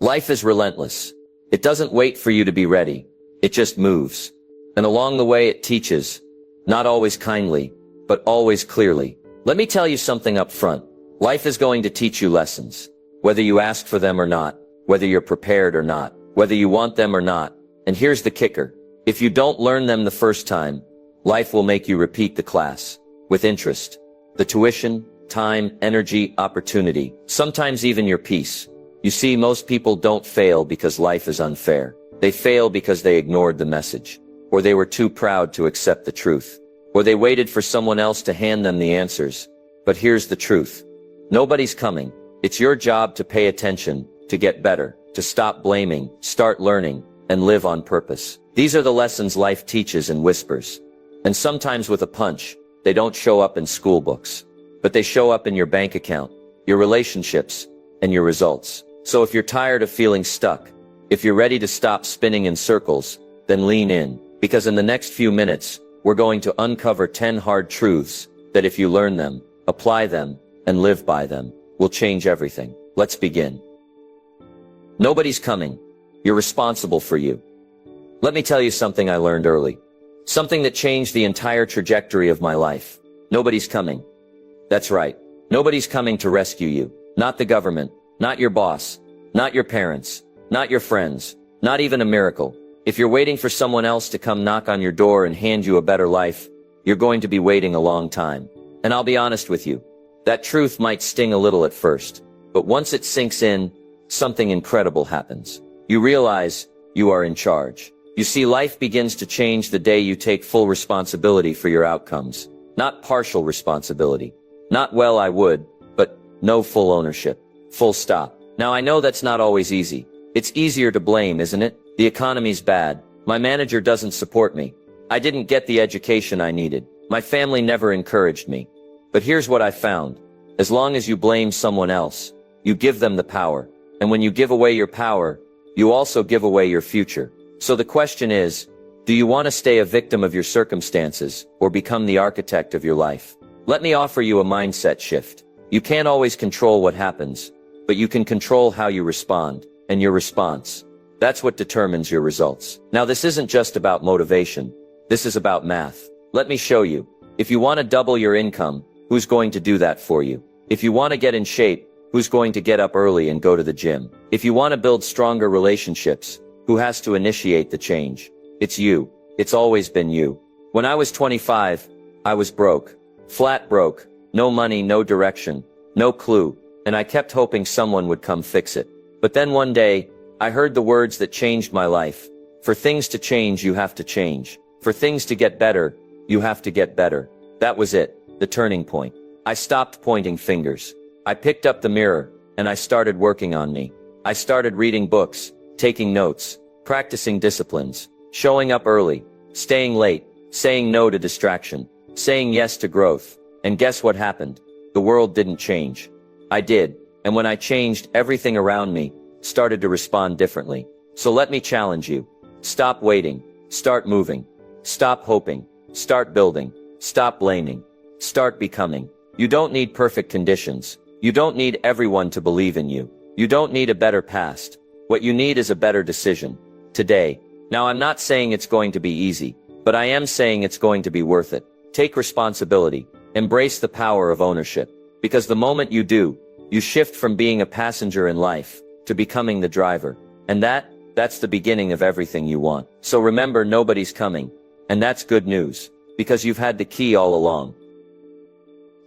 Life is relentless. It doesn't wait for you to be ready. It just moves. And along the way it teaches, not always kindly, but always clearly. Let me tell you something up front. Life is going to teach you lessons. Whether you ask for them or not, whether you're prepared or not, whether you want them or not. And here's the kicker. If you don't learn them the first time, life will make you repeat the class. With interest. The tuition, time, energy, opportunity. Sometimes even your peace. You see, most people don't fail because life is unfair. They fail because they ignored the message. Or they were too proud to accept the truth. Or they waited for someone else to hand them the answers. But here's the truth. Nobody's coming. It's your job to pay attention, to get better, to stop blaming, start learning, and live on purpose. These are the lessons life teaches in whispers. And sometimes with a punch. They don't show up in school books. But they show up in your bank account, your relationships, and your results. So if you're tired of feeling stuck, if you're ready to stop spinning in circles, then lean in. Because in the next few minutes, we're going to uncover 10 hard truths that if you learn them, apply them, and live by them, will change everything. Let's begin. Nobody's coming. You're responsible for you. Let me tell you something I learned early. Something that changed the entire trajectory of my life. Nobody's coming. That's right. Nobody's coming to rescue you. Not the government, not your boss, not your parents, not your friends, not even a miracle. If you're waiting for someone else to come knock on your door and hand you a better life, you're going to be waiting a long time. And I'll be honest with you. That truth might sting a little at first, but once it sinks in, something incredible happens. You realize you are in charge. You see, life begins to change the day you take full responsibility for your outcomes. Not partial responsibility. Not well I would, but no full ownership. Full stop. Now I know that's not always easy. It's easier to blame, isn't it? The economy's bad. My manager doesn't support me. I didn't get the education I needed. My family never encouraged me. But here's what I found. As long as you blame someone else, you give them the power. And when you give away your power, you also give away your future. So the question is, do you want to stay a victim of your circumstances or become the architect of your life? Let me offer you a mindset shift. You can't always control what happens, but you can control how you respond, and your response. That's what determines your results. Now this isn't just about motivation. This is about math. Let me show you. If you want to double your income, who's going to do that for you? If you want to get in shape, who's going to get up early and go to the gym? If you want to build stronger relationships, who has to initiate the change? It's you. It's always been you. When I was 25, I was broke. Flat broke. No money, no direction, no clue. And I kept hoping someone would come fix it. But then one day, I heard the words that changed my life. For things to change, you have to change. For things to get better, you have to get better. That was it. The turning point. I stopped pointing fingers. I picked up the mirror, and I started working on me. I started reading books, taking notes, practicing disciplines, showing up early, staying late, saying no to distraction, saying yes to growth. And guess what happened? The world didn't change. I did. And when I changed, everything around me started to respond differently. So let me challenge you. Stop waiting. Start moving. Stop hoping. Start building. Stop blaming. Start becoming. You don't need perfect conditions. You don't need everyone to believe in you. You don't need a better past. What you need is a better decision. Today. Now I'm not saying it's going to be easy, but I am saying it's going to be worth it. Take responsibility. Embrace the power of ownership. Because the moment you do, you shift from being a passenger in life to becoming the driver. And that's the beginning of everything you want. So remember, nobody's coming. And that's good news, because you've had the key all along.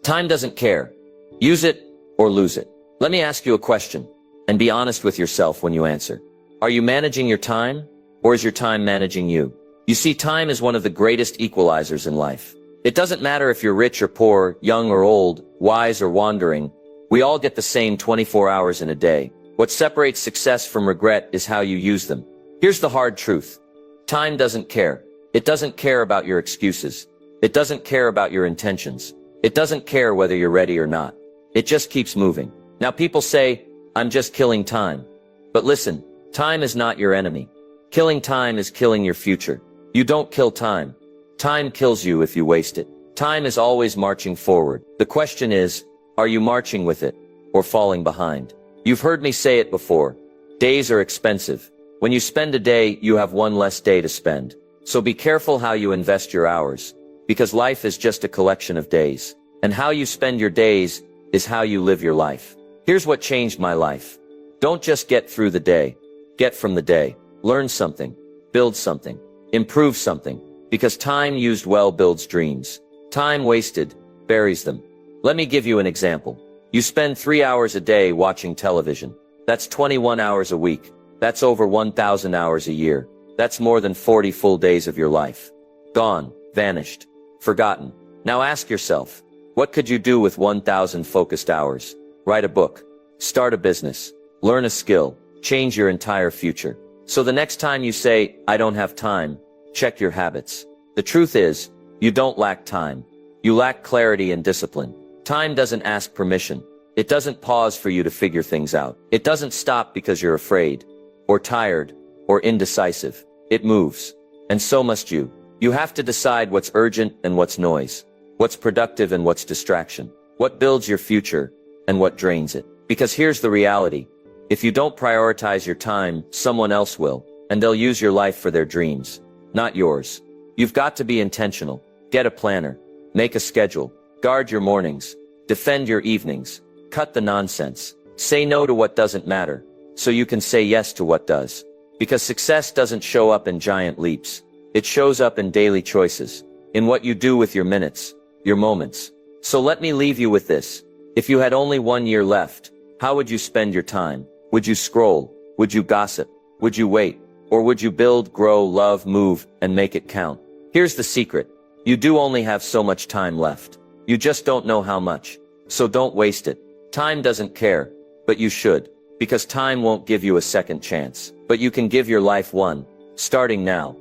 Time doesn't care. Use it or lose it. Let me ask you a question, and be honest with yourself when you answer. Are you managing your time, or is your time managing you? You see, time is one of the greatest equalizers in life. It doesn't matter if you're rich or poor, young or old, wise or wandering. We all get the same 24 hours in a day. What separates success from regret is how you use them. Here's the hard truth. Time doesn't care. It doesn't care about your excuses. It doesn't care about your intentions. It doesn't care whether you're ready or not. It just keeps moving. Now people say, I'm just killing time. But listen, time is not your enemy. Killing time is killing your future. You don't kill time. Time kills you if you waste it. Time is always marching forward. The question is, are you marching with it or falling behind? You've heard me say it before. Days are expensive. When you spend a day, you have one less day to spend. So be careful how you invest your hours, because life is just a collection of days. And how you spend your days is how you live your life. Here's what changed my life. Don't just get through the day. Get from the day. Learn something. Build something. Improve something. Because time used well builds dreams. Time wasted buries them. Let me give you an example. You spend 3 hours a day watching television. That's 21 hours a week. That's over 1,000 hours a year. That's more than 40 full days of your life. Gone. Vanished. Forgotten. Now ask yourself, what could you do with 1,000 focused hours? Write a book. Start a business. Learn a skill. Change your entire future. So the next time you say, I don't have time, check your habits. The truth is, you don't lack time. You lack clarity and discipline. Time doesn't ask permission. It doesn't pause for you to figure things out. It doesn't stop because you're afraid, or tired, or indecisive. It moves. And so must you. You have to decide what's urgent and what's noise. What's productive and what's distraction. What builds your future and what drains it. Because here's the reality. If you don't prioritize your time, someone else will, and they'll use your life for their dreams, not yours. You've got to be intentional. Get a planner. Make a schedule. Guard your mornings. Defend your evenings. Cut the nonsense. Say no to what doesn't matter, so you can say yes to what does. Because success doesn't show up in giant leaps. It shows up in daily choices, in what you do with your minutes, your moments. So let me leave you with this. If you had only 1 year left, how would you spend your time? Would you scroll? Would you gossip? Would you wait? Or would you build, grow, love, move, and make it count? Here's the secret. You do only have so much time left. You just don't know how much. So don't waste it. Time doesn't care, but you should. Because time won't give you a second chance. But you can give your life one, starting now.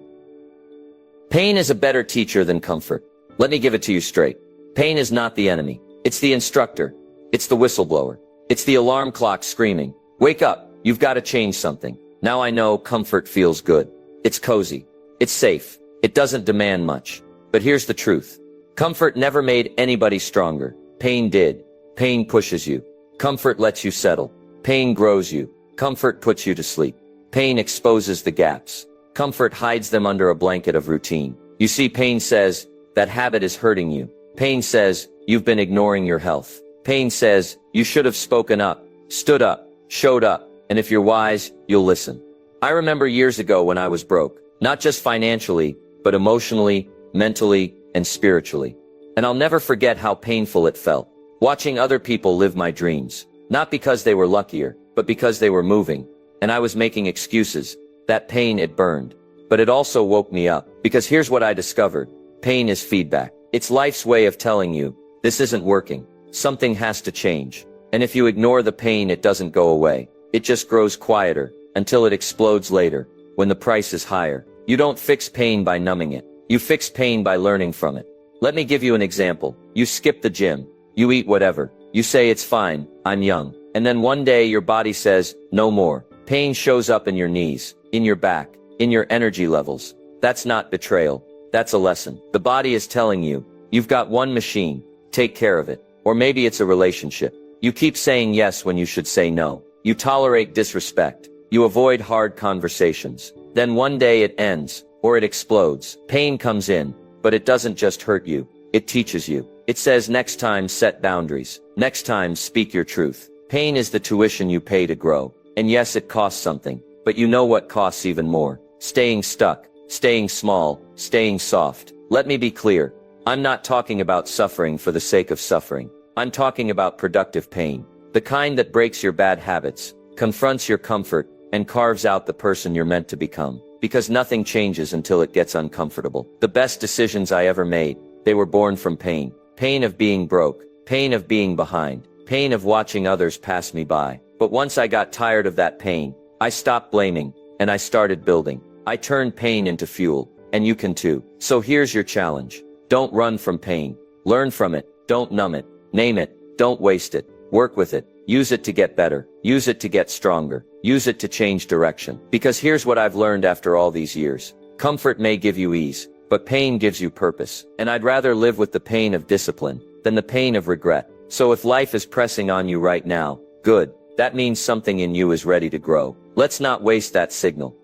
Pain is a better teacher than comfort. Let me give it to you straight. Pain is not the enemy. It's the instructor. It's the whistleblower. It's the alarm clock screaming, wake up, you've got to change something. Now I know comfort feels good. It's cozy. It's safe. It doesn't demand much. But here's the truth. Comfort never made anybody stronger. Pain did. Pain pushes you. Comfort lets you settle. Pain grows you. Comfort puts you to sleep. Pain exposes the gaps. Comfort hides them under a blanket of routine. You see, pain says, that habit is hurting you. Pain says, you've been ignoring your health. Pain says, you should have spoken up, stood up, showed up, and if you're wise, you'll listen. I remember years ago when I was broke, not just financially, but emotionally, mentally, and spiritually. And I'll never forget how painful it felt, watching other people live my dreams, not because they were luckier, but because they were moving, and I was making excuses. That pain, it burned. But it also woke me up, because here's what I discovered. Pain is feedback. It's life's way of telling you, this isn't working. Something has to change. And if you ignore the pain, it doesn't go away. It just grows quieter, until it explodes later, when the price is higher. You don't fix pain by numbing it. You fix pain by learning from it. Let me give you an example. You skip the gym. You eat whatever. You say it's fine, I'm young. And then one day your body says, no more. Pain shows up in your knees, in your back, in your energy levels. That's not betrayal. That's a lesson. The body is telling you, you've got one machine, take care of it. Or maybe it's a relationship. You keep saying yes when you should say no. You tolerate disrespect. You avoid hard conversations. Then one day it ends, or it explodes. Pain comes in, but it doesn't just hurt you. It teaches you. It says next time set boundaries. Next time speak your truth. Pain is the tuition you pay to grow. And yes, it costs something. But you know what costs even more? Staying stuck, staying small, staying soft. Let me be clear. I'm not talking about suffering for the sake of suffering. I'm talking about productive pain. The kind that breaks your bad habits, confronts your comfort, and carves out the person you're meant to become. Because nothing changes until it gets uncomfortable. The best decisions I ever made, they were born from pain. Pain of being broke, pain of being behind, pain of watching others pass me by. But once I got tired of that pain, I stopped blaming, and I started building. I turned pain into fuel, and you can too. So here's your challenge. Don't run from pain. Learn from it. Don't numb it. Name it. Don't waste it. Work with it. Use it to get better. Use it to get stronger. Use it to change direction. Because here's what I've learned after all these years. Comfort may give you ease, but pain gives you purpose. And I'd rather live with the pain of discipline than the pain of regret. So if life is pressing on you right now, good. that means something in you is ready to grow. Let's not waste that signal.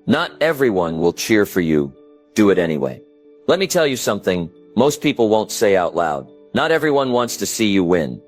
Not everyone will cheer for you. Do it anyway. Let me tell you something most people won't say out loud. Not everyone wants to see you win.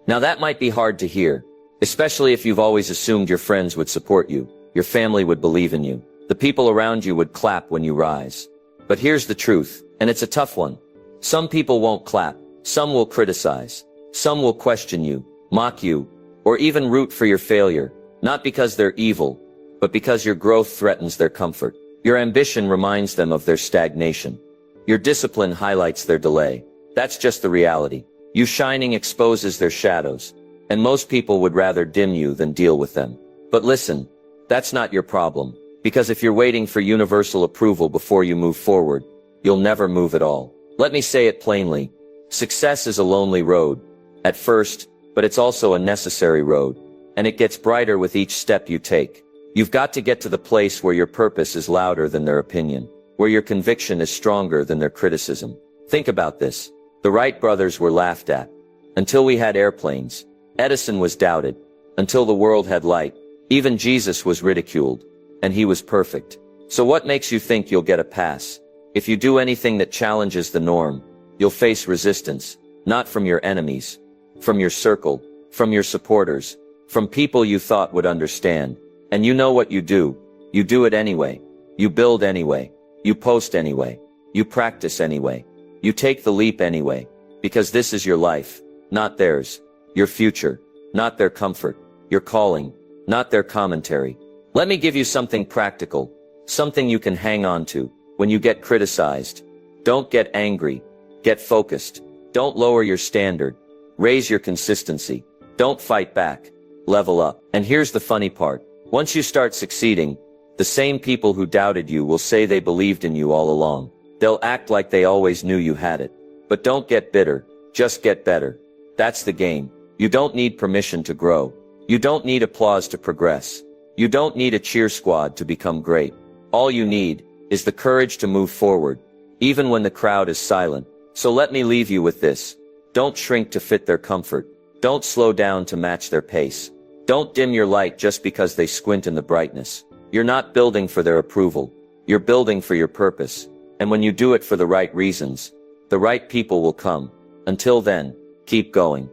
Now that might be hard to hear, especially if you've always assumed your friends would support you, your family would believe in you, the people around you would clap when you rise. But here's the truth, and it's a tough one. Some people won't clap, some will criticize, some will question you, mock you, or even root for your failure, not because they're evil, but because your growth threatens their comfort. Your ambition reminds them of their stagnation. Your discipline highlights their delay. That's just the reality. You shining exposes their shadows, and most people would rather dim you than deal with them. But listen, that's not your problem, because if you're waiting for universal approval before you move forward, you'll never move at all. Let me say it plainly. Success is a lonely road, at first, but it's also a necessary road, and it gets brighter with each step you take. You've got to get to the place where your purpose is louder than their opinion, where your conviction is stronger than their criticism. Think about this. The Wright brothers were laughed at. Until we had airplanes. Edison was doubted. Until the world had light. Even Jesus was ridiculed. And he was perfect. So what makes you think you'll get a pass? If you do anything that challenges the norm, you'll face resistance. Not from your enemies. From your circle. From your supporters. From people you thought would understand. And you know what you do. You do it anyway. You build anyway. You post anyway. You practice anyway. You take the leap anyway. Because this is your life, not theirs. Your future, not their comfort. Your calling, not their commentary. Let me give you something practical. Something you can hang on to. When you get criticized, don't get angry. Get focused. Don't lower your standard. Raise your consistency. Don't fight back. Level up. And here's the funny part. Once you start succeeding, the same people who doubted you will say they believed in you all along. They'll act like they always knew you had it. But don't get bitter, just get better. That's the game. You don't need permission to grow. You don't need applause to progress. You don't need a cheer squad to become great. All you need is the courage to move forward, even when the crowd is silent. So let me leave you with this. Don't shrink to fit their comfort. Don't slow down to match their pace. Don't dim your light just because they squint in the brightness. You're not building for their approval. You're building for your purpose. And when you do it for the right reasons, the right people will come. Until then, keep going.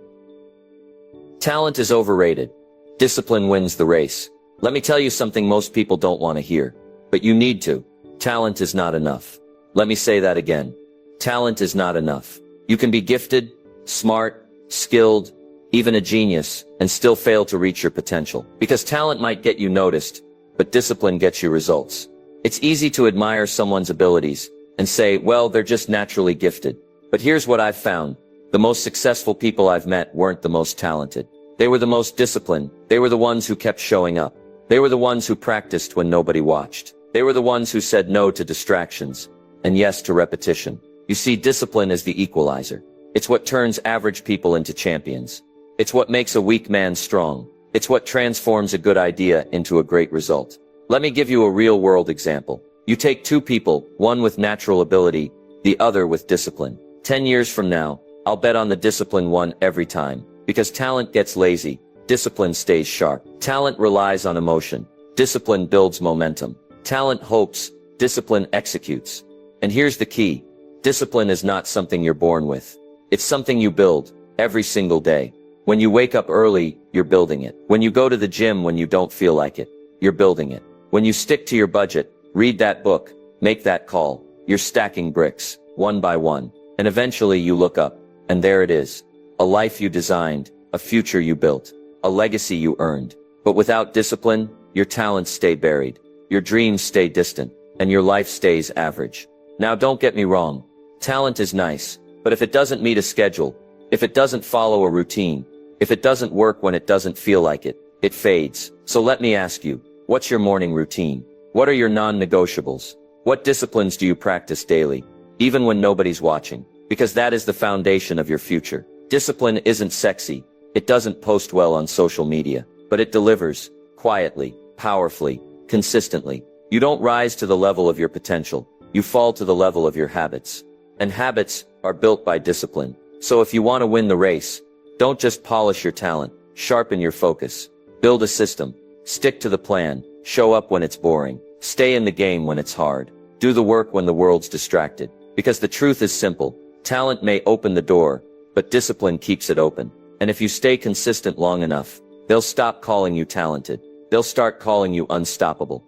Talent is overrated. Discipline wins the race. Let me tell you something most people don't want to hear. But you need to. Talent is not enough. Let me say that again. Talent is not enough. You can be gifted, smart, skilled, even a genius, and still fail to reach your potential. Because talent might get you noticed, but discipline gets you results. It's easy to admire someone's abilities and say, well, they're just naturally gifted. But here's what I've found. The most successful people I've met weren't the most talented. They were the most disciplined. They were the ones who kept showing up. They were the ones who practiced when nobody watched. They were the ones who said no to distractions and yes to repetition. You see, discipline is the equalizer. It's what turns average people into champions. It's what makes a weak man strong. It's what transforms a good idea into a great result. Let me give you a real-world example. You take two people, one with natural ability, the other with discipline. 10 years from now, I'll bet on the disciplined one every time. Because talent gets lazy, discipline stays sharp. Talent relies on emotion. Discipline builds momentum. Talent hopes, discipline executes. And here's the key. Discipline is not something you're born with. It's something you build every single day. When you wake up early, you're building it. When you go to the gym when you don't feel like it, you're building it. When you stick to your budget, read that book, make that call, you're stacking bricks, one by one. And eventually you look up, and there it is. A life you designed, a future you built, a legacy you earned. But without discipline, your talents stay buried, your dreams stay distant, and your life stays average. Now don't get me wrong. Talent is nice, but if it doesn't meet a schedule, if it doesn't follow a routine, if it doesn't work when it doesn't feel like it, it fades. So let me ask you, what's your morning routine? What are your non-negotiables? What disciplines do you practice daily, even when nobody's watching? Because that is the foundation of your future. Discipline isn't sexy. It doesn't post well on social media, but it delivers quietly, powerfully, consistently. You don't rise to the level of your potential. You fall to the level of your habits. And habits are built by discipline. So if you want to win the race, don't just polish your talent. sharpen your focus. Build a system. Stick to the plan. Show up when it's boring. Stay in the game when it's hard. Do the work when the world's distracted. Because the truth is simple. Talent may open the door, but discipline keeps it open. And if you stay consistent long enough, they'll stop calling you talented. They'll start calling you unstoppable.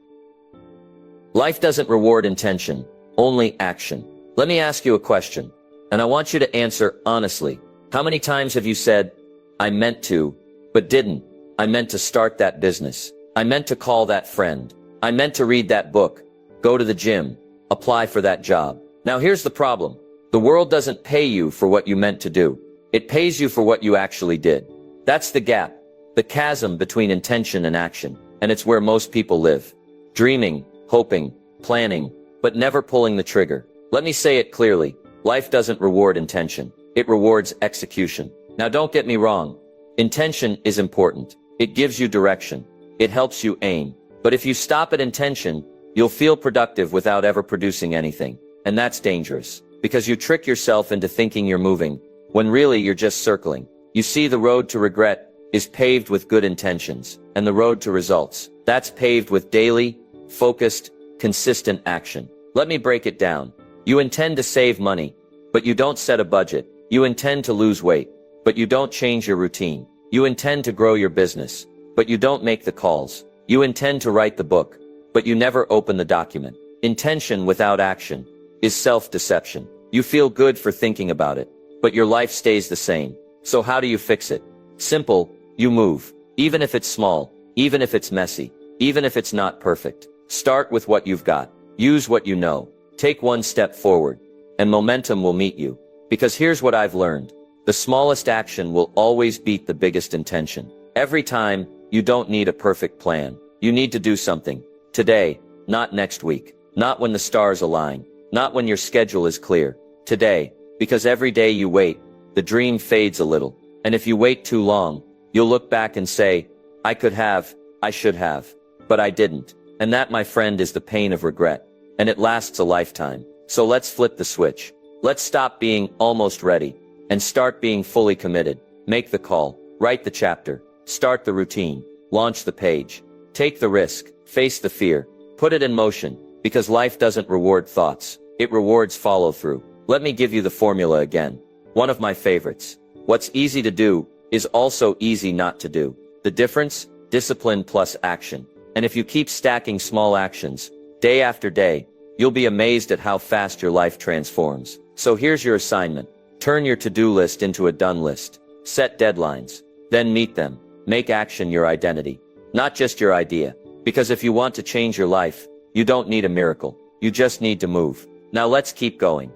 Life doesn't reward intention, only action. Let me ask you a question, and I want you to answer honestly. How many times have you said, I meant to, but didn't? I meant to start that business. I meant to call that friend. I meant to read that book, go to the gym, apply for that job. Now here's the problem. The world doesn't pay you for what you meant to do. It pays you for what you actually did. That's the gap, the chasm between intention and action, and it's where most people live. Dreaming, hoping, planning, but never pulling the trigger. Let me say it clearly. Life doesn't reward intention. It rewards execution. Now don't get me wrong. Intention is important. It gives you direction. It helps you aim. But if you stop at intention, you'll feel productive without ever producing anything. And that's dangerous. Because you trick yourself into thinking you're moving, when really you're just circling. You see, the road to regret is paved with good intentions, and the road to results, that's paved with daily, focused, consistent action. Let me break it down. You intend to save money, but you don't set a budget. You intend to lose weight, but you don't change your routine. You intend to grow your business, but you don't make the calls. You intend to write the book, but you never open the document. Intention without action is self-deception. You feel good for thinking about it, but your life stays the same. So how do you fix it? Simple, you move. Even if it's small, even if it's messy, even if it's not perfect. Start with what you've got. Use what you know. Take one step forward, and momentum will meet you. Because here's what I've learned. The smallest action will always beat the biggest intention. Every time, you don't need a perfect plan. You need to do something. Today, not next week. Not when the stars align. Not when your schedule is clear. Today. Because every day you wait, the dream fades a little. And if you wait too long, you'll look back and say, I could have, I should have, but I didn't. And that, my friend, is the pain of regret. And it lasts a lifetime. So let's flip the switch. Let's stop being almost ready and start being fully committed. Make the call, write the chapter, start the routine, launch the page, take the risk, face the fear, put it in motion, because life doesn't reward thoughts. It rewards follow through. Let me give you the formula again. One of my favorites. What's easy to do is also easy not to do. The difference? Discipline plus action. And if you keep stacking small actions, day after day, you'll be amazed at how fast your life transforms. So here's your assignment. Turn your to-do list into a done list. Set deadlines. Then meet them. Make action your identity. Not just your idea. Because if you want to change your life, you don't need a miracle. You just need to move. Now let's keep going.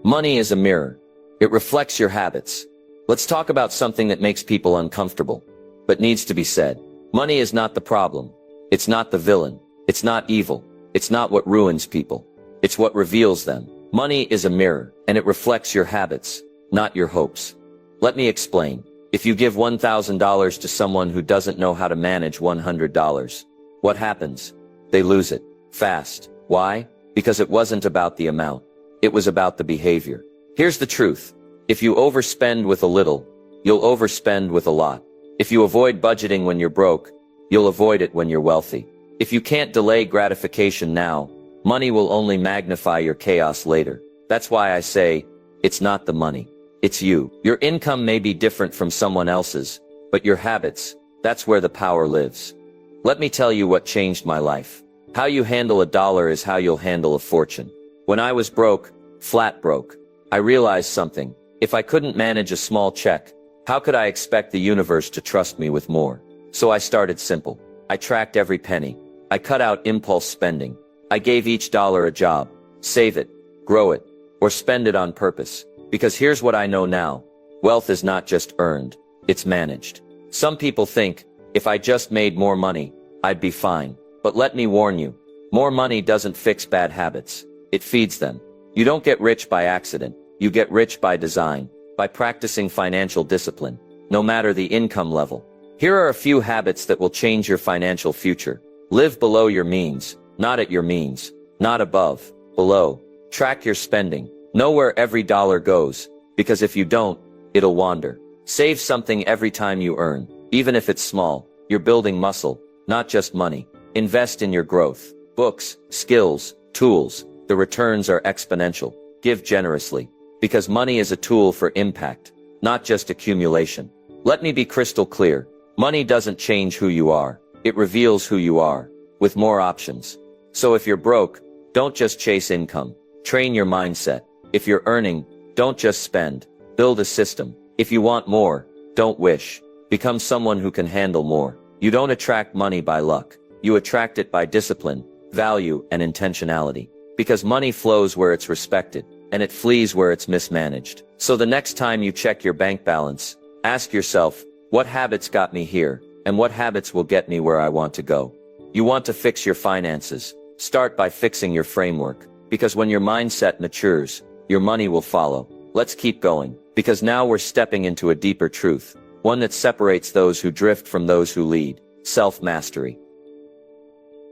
Money is a mirror. It reflects your habits. Let's talk about something that makes people uncomfortable, but needs to be said. Money is not the problem. It's not the villain. It's not evil. It's not what ruins people. It's what reveals them. Money is a mirror, and it reflects your habits, not your hopes. Let me explain. If you give $1,000 to someone who doesn't know how to manage $100, what happens? They lose it. Fast. Why? Because it wasn't about the amount. It was about the behavior. Here's the truth. If you overspend with a little, you'll overspend with a lot. If you avoid budgeting when you're broke, you'll avoid it when you're wealthy. If you can't delay gratification now, money will only magnify your chaos later. That's why I say, it's not the money. It's you. Your income may be different from someone else's, but your habits, that's where the power lives. Let me tell you what changed my life. How you handle a dollar is how you'll handle a fortune. When I was broke, flat broke, I realized something. If I couldn't manage a small check, how could I expect the universe to trust me with more? So I started simple. I tracked every penny. I cut out impulse spending. I gave each dollar a job. Save it, grow it, or spend it on purpose. Because here's what I know now. Wealth is not just earned, it's managed. Some people think, if I just made more money, I'd be fine. But let me warn you, more money doesn't fix bad habits. It feeds them. You don't get rich by accident. You get rich by design, by practicing financial discipline, no matter the income level. Here are a few habits that will change your financial future. Live below your means, not at your means. Not above, below. Track your spending. Know where every dollar goes, because if you don't, it'll wander. Save something every time you earn. Even if it's small, you're building muscle, not just money. Invest in your growth. Books, skills, tools. The returns are exponential. Give generously. Because money is a tool for impact, not just accumulation. Let me be crystal clear. Money doesn't change who you are. It reveals who you are, with more options. So if you're broke, don't just chase income. Train your mindset. If you're earning, don't just spend. Build a system. If you want more, don't wish. Become someone who can handle more. You don't attract money by luck. You attract it by discipline, value, and intentionality. Because money flows where it's respected, and it flees where it's mismanaged. So the next time you check your bank balance, ask yourself, what habits got me here, and what habits will get me where I want to go? You want to fix your finances. Start by fixing your framework. Because when your mindset matures, your money will follow. Let's keep going. Because now we're stepping into a deeper truth. One that separates those who drift from those who lead. Self-mastery.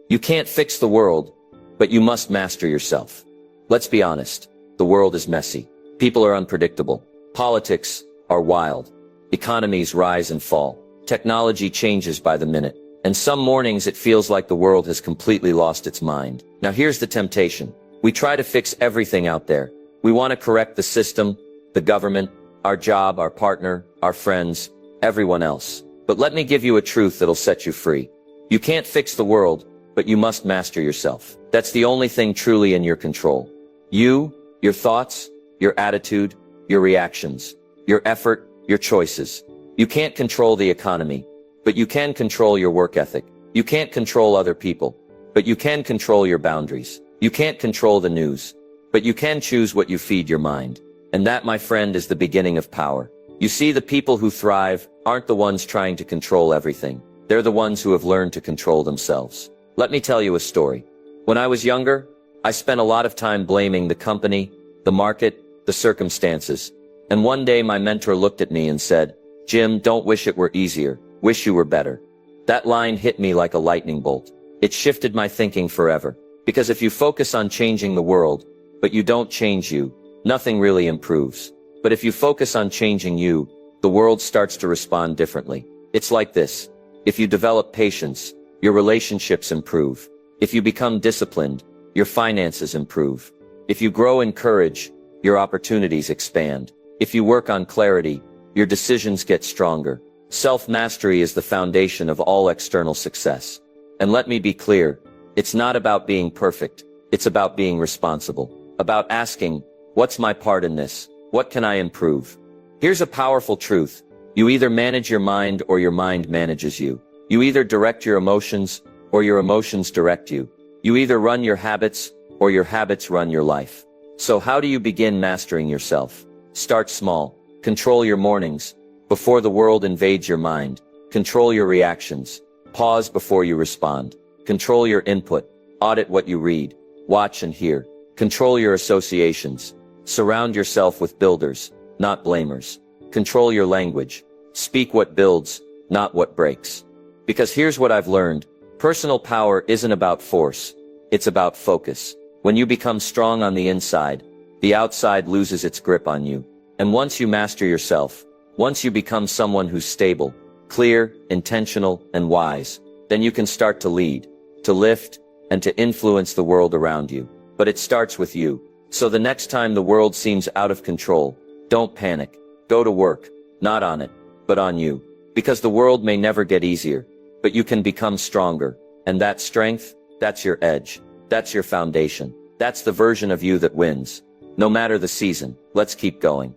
You can't fix the world, but you must master yourself. Let's be honest. The world is messy. People are unpredictable. Politics are wild. Economies rise and fall. Technology changes by the minute. And some mornings it feels like the world has completely lost its mind. Now here's the temptation. We try to fix everything out there. We want to correct the system, the government, our job, our partner, our friends, everyone else. But let me give you a truth that'll set you free. You can't fix the world, but you must master yourself. That's the only thing truly in your control. You, your thoughts, your attitude, your reactions, your effort, your choices. You can't control the economy, but you can control your work ethic. You can't control other people, but you can control your boundaries. You can't control the news, but you can choose what you feed your mind. And that, my friend, is the beginning of power. You see, the people who thrive aren't the ones trying to control everything. They're the ones who have learned to control themselves. Let me tell you a story. When I was younger, I spent a lot of time blaming the company, the market, the circumstances. And one day my mentor looked at me and said, "Jim, don't wish it were easier. Wish you were better." That line hit me like a lightning bolt. It shifted my thinking forever. Because if you focus on changing the world, but you don't change you, nothing really improves. But if you focus on changing you, the world starts to respond differently. It's like this. If you develop patience, your relationships improve. If you become disciplined, your finances improve. If you grow in courage, your opportunities expand. If you work on clarity, your decisions get stronger. Self-mastery is the foundation of all external success. And let me be clear, it's not about being perfect. It's about being responsible. About asking, what's my part in this? What can I improve? Here's a powerful truth. You either manage your mind or your mind manages you. You either direct your emotions or your emotions direct you. You either run your habits or your habits run your life. So how do you begin mastering yourself? Start small. Control your mornings before the world invades your mind. Control your reactions. Pause before you respond. Control your input. Audit what you read, watch and hear. Control your associations. Surround yourself with builders, not blamers. Control your language. Speak what builds, not what breaks. Because here's what I've learned. Personal power isn't about force. It's about focus. When you become strong on the inside, the outside loses its grip on you. And once you master yourself, once you become someone who's stable, clear, intentional, and wise, then you can start to lead, to lift, and to influence the world around you. But it starts with you. So the next time the world seems out of control, don't panic. Go to work, not on it, but on you. Because the world may never get easier, but you can become stronger. And that strength, that's your edge. That's your foundation. That's the version of you that wins. No matter the season, let's keep going.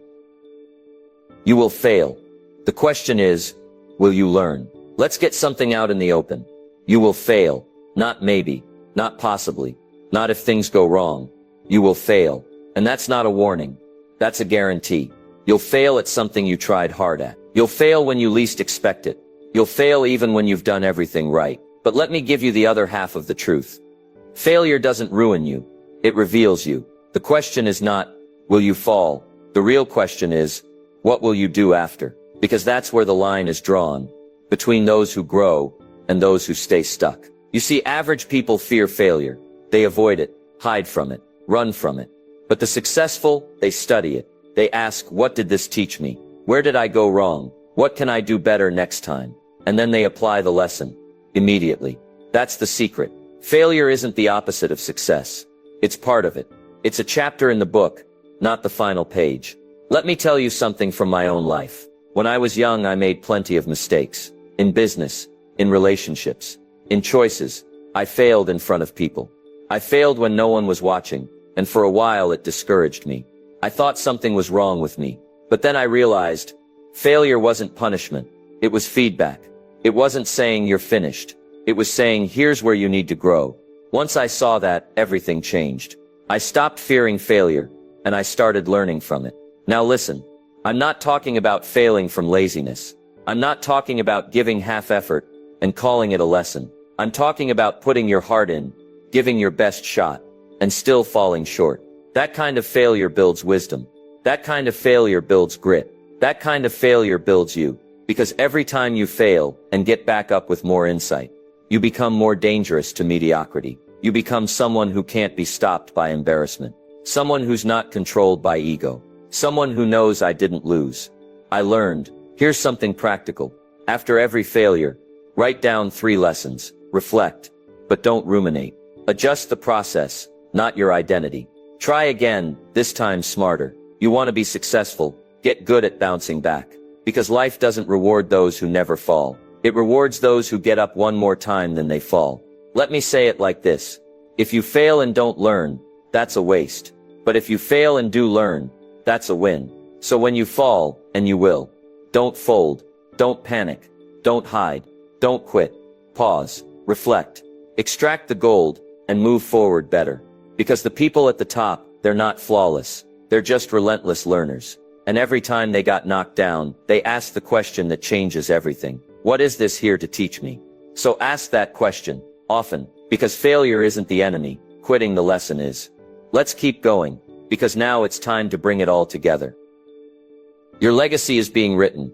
You will fail. The question is, will you learn? Let's get something out in the open. You will fail. Not maybe. Not possibly. Not if things go wrong. You will fail. And that's not a warning. That's a guarantee. You'll fail at something you tried hard at. You'll fail when you least expect it. You'll fail even when you've done everything right. But let me give you the other half of the truth. Failure doesn't ruin you. It reveals you. The question is not, will you fall? The real question is, what will you do after? Because that's where the line is drawn, between those who grow and those who stay stuck. You see, average people fear failure. They avoid it, hide from it, run from it. But the successful, they study it. They ask, what did this teach me? Where did I go wrong? What can I do better next time? And then they apply the lesson immediately. That's the secret. Failure isn't the opposite of success. It's part of it. It's a chapter in the book, not the final page. Let me tell you something from my own life. When I was young, I made plenty of mistakes. In business, in relationships, in choices. I failed in front of people. I failed when no one was watching, and for a while it discouraged me. I thought something was wrong with me. But then I realized, failure wasn't punishment. It was feedback. It wasn't saying you're finished. It was saying here's where you need to grow. Once I saw that, everything changed. I stopped fearing failure, and I started learning from it. Now listen, I'm not talking about failing from laziness. I'm not talking about giving half effort and calling it a lesson. I'm talking about putting your heart in, giving your best shot, and still falling short. That kind of failure builds wisdom. That kind of failure builds grit. That kind of failure builds you, because every time you fail and get back up with more insight, you become more dangerous to mediocrity. You become someone who can't be stopped by embarrassment. Someone who's not controlled by ego. Someone who knows I didn't lose. I learned. Here's something practical. After every failure, write down 3 lessons. Reflect, but don't ruminate. Adjust the process, not your identity. Try again, this time smarter. You want to be successful, get good at bouncing back. Because life doesn't reward those who never fall. It rewards those who get up one more time than they fall. Let me say it like this. If you fail and don't learn, that's a waste. But if you fail and do learn, that's a win. So when you fall, and you will, don't fold, don't panic, don't hide, don't quit. Pause, reflect, extract the gold, and move forward better. Because the people at the top, they're not flawless. They're just relentless learners. And every time they got knocked down, they asked the question that changes everything. What is this here to teach me? So ask that question, often, because failure isn't the enemy, quitting the lesson is. Let's keep going, because now it's time to bring it all together. Your legacy is being written,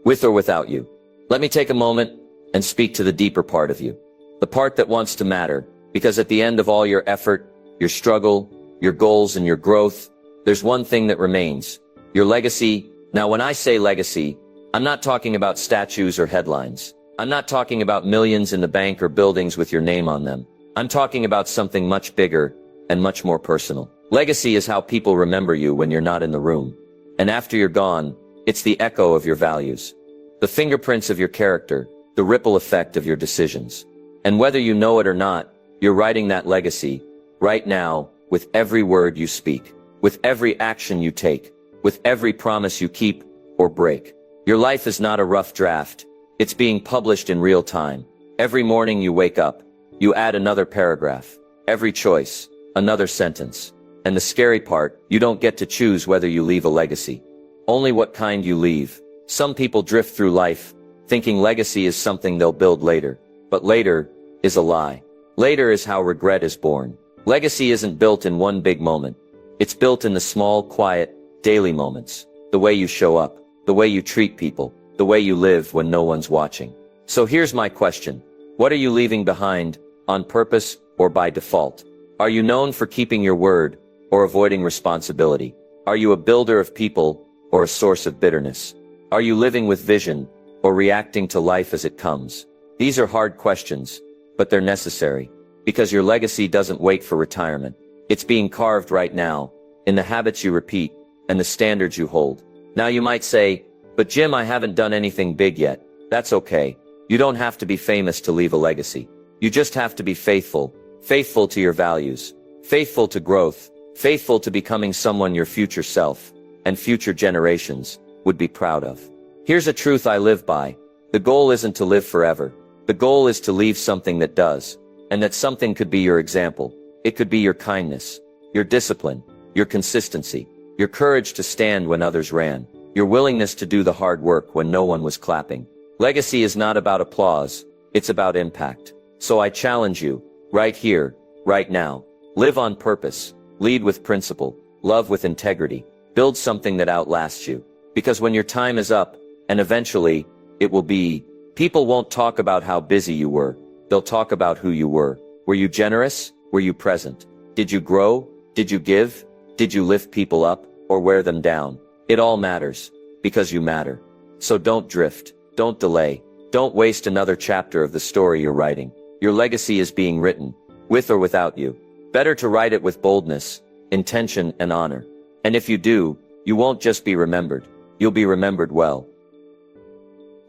with or without you. Let me take a moment and speak to the deeper part of you. The part that wants to matter, because at the end of all your effort, your struggle, your goals and your growth, there's one thing that remains. Your legacy. Now when I say legacy, I'm not talking about statues or headlines. I'm not talking about millions in the bank or buildings with your name on them. I'm talking about something much bigger and much more personal. Legacy is how people remember you when you're not in the room. And after you're gone, it's the echo of your values, the fingerprints of your character, the ripple effect of your decisions. And whether you know it or not, you're writing that legacy right now with every word you speak, with every action you take, with every promise you keep or break. Your life is not a rough draft. It's being published in real time. Every morning you wake up, you add another paragraph. Every choice, another sentence. And the scary part, you don't get to choose whether you leave a legacy. Only what kind you leave. Some people drift through life, thinking legacy is something they'll build later. But later is a lie. Later is how regret is born. Legacy isn't built in one big moment. It's built in the small, quiet, daily moments. The way you show up, the way you treat people, the way you live when no one's watching. So here's my question. What are you leaving behind, on purpose or by default? Are you known for keeping your word or avoiding responsibility? Are you a builder of people or a source of bitterness? Are you living with vision or reacting to life as it comes? These are hard questions, but they're necessary, because your legacy doesn't wait for retirement. It's being carved right now, in the habits you repeat and the standards you hold. Now you might say, but Jim, I haven't done anything big yet. That's okay. You don't have to be famous to leave a legacy. You just have to be faithful. Faithful to your values. Faithful to growth. Faithful to becoming someone your future self and future generations would be proud of. Here's a truth I live by. The goal isn't to live forever. The goal is to leave something that does. And that something could be your example. It could be your kindness, your discipline, your consistency, your courage to stand when others ran, your willingness to do the hard work when no one was clapping. Legacy is not about applause. It's about impact. So I challenge you, right here, right now. Live on purpose. Lead with principle. Love with integrity. Build something that outlasts you. Because when your time is up, and eventually, it will be, people won't talk about how busy you were. They'll talk about who you were. Were you generous? Were you present? Did you grow? Did you give? Did you lift people up, or wear them down? It all matters. because you matter. So don't drift, don't delay, don't waste another chapter of the story you're writing. Your legacy is being written, with or without you. Better to write it with boldness, intention, and honor. And if you do, you won't just be remembered, you'll be remembered well.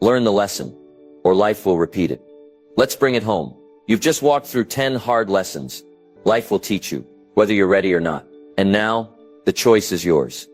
Learn the lesson, or life will repeat it. Let's bring it home. You've just walked through 10 hard lessons. Life will teach you, whether you're ready or not. And now, the choice is yours.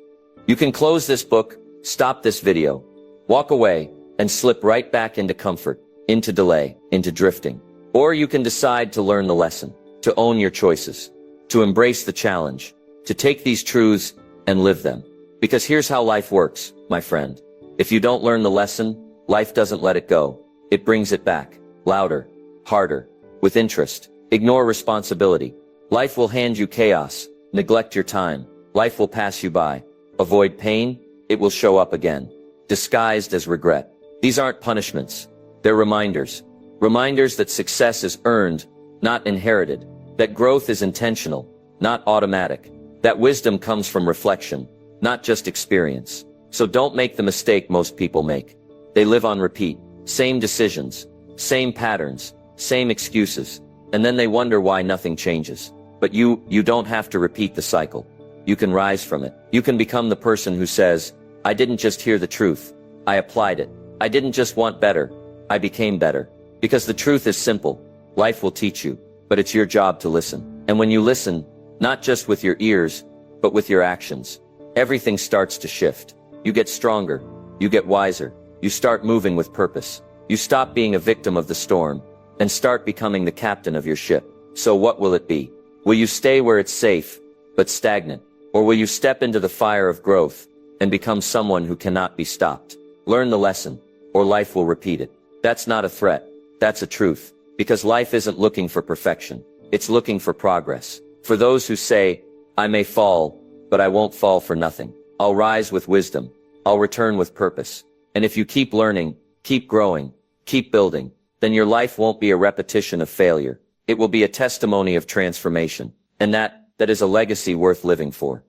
You can close this book, stop this video, walk away, and slip right back into comfort, into delay, into drifting. Or you can decide to learn the lesson, to own your choices, to embrace the challenge, to take these truths and live them. Because here's how life works, my friend. If you don't learn the lesson, life doesn't let it go. It brings it back, louder, harder, with interest. Ignore responsibility. Life will hand you chaos. Neglect your time. Life will pass you by. Avoid pain. It will show up again, disguised as regret. These aren't punishments. They're reminders. Reminders that success is earned, not inherited. That growth is intentional, not automatic. That wisdom comes from reflection, not just experience. So don't make the mistake most people make. They live on repeat. Same decisions, same patterns, same excuses. And then they wonder why nothing changes. But you don't have to repeat the cycle. You can rise from it. You can become the person who says, I didn't just hear the truth. I applied it. I didn't just want better. I became better. Because the truth is simple. Life will teach you, but it's your job to listen. And when you listen, not just with your ears, but with your actions, everything starts to shift. You get stronger. You get wiser. You start moving with purpose. You stop being a victim of the storm and start becoming the captain of your ship. So what will it be? Will you stay where it's safe, but stagnant? Or will you step into the fire of growth and become someone who cannot be stopped? Learn the lesson, or life will repeat it. That's not a threat. That's a truth. Because life isn't looking for perfection. It's looking for progress. For those who say, I may fall, but I won't fall for nothing. I'll rise with wisdom. I'll return with purpose. And if you keep learning, keep growing, keep building, then your life won't be a repetition of failure. It will be a testimony of transformation. And that is a legacy worth living for.